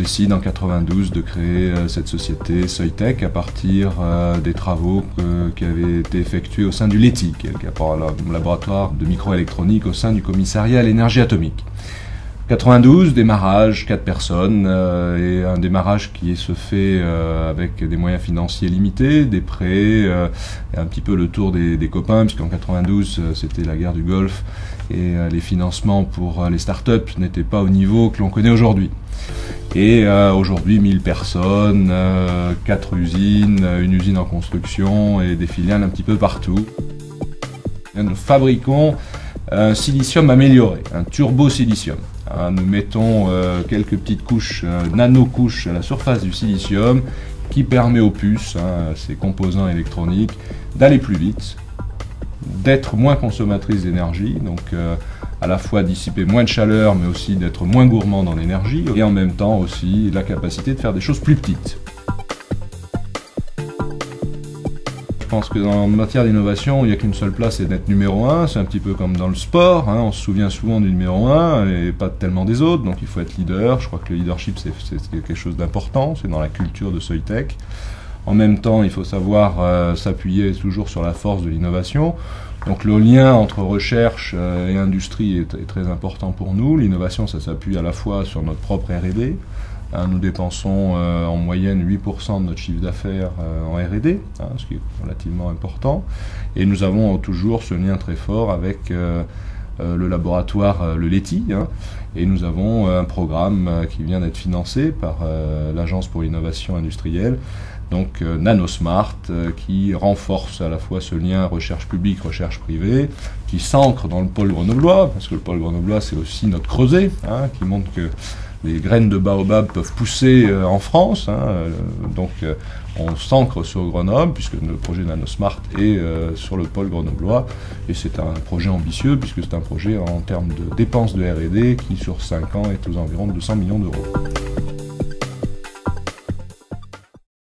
décide en 92 de créer cette société Soitec à partir des travaux qui avaient été effectués au sein du LETI, qui est le laboratoire de microélectronique au sein du commissariat à l'énergie atomique. 92, démarrage, 4 personnes, et un démarrage qui se fait avec des moyens financiers limités, des prêts, et un petit peu le tour des copains, puisqu'en 92 c'était la guerre du Golfe, et les financements pour les startups n'étaient pas au niveau que l'on connaît aujourd'hui. Et aujourd'hui 1000 personnes, 4 usines, une usine en construction et des filiales un petit peu partout. Nous fabriquons un silicium amélioré, un turbo-silicium. Nous mettons quelques petites couches, nano-couches à la surface du silicium qui permet aux puces, ces composants électroniques, d'aller plus vite, d'être moins consommatrices d'énergie, donc à la fois dissiper moins de chaleur mais aussi d'être moins gourmand dans l'énergie et en même temps aussi la capacité de faire des choses plus petites. Je pense que en matière d'innovation, il n'y a qu'une seule place, c'est d'être numéro 1. C'est un petit peu comme dans le sport, on se souvient souvent du numéro 1 et pas tellement des autres, donc il faut être leader. Je crois que le leadership, c'est quelque chose d'important, c'est dans la culture de Soitec. En même temps, il faut savoir s'appuyer toujours sur la force de l'innovation. Donc le lien entre recherche et industrie est très important pour nous. L'innovation, ça s'appuie à la fois sur notre propre R&D. Nous dépensons en moyenne 8% de notre chiffre d'affaires en R&D, ce qui est relativement important. Et nous avons toujours ce lien très fort avec le laboratoire, le LETI. Et nous avons un programme qui vient d'être financé par l'Agence pour l'innovation industrielle, donc Nanosmart, qui renforce à la fois ce lien recherche publique, recherche privée, qui s'ancre dans le pôle grenoblois, parce que le pôle grenoblois c'est aussi notre creuset, qui montre que les graines de baobab peuvent pousser en France, donc on s'ancre sur Grenoble, puisque le projet Nanosmart est sur le pôle grenoblois, et c'est un projet ambitieux, puisque c'est un projet en termes de dépenses de R&D qui sur 5 ans est aux environs de 200 millions d'euros.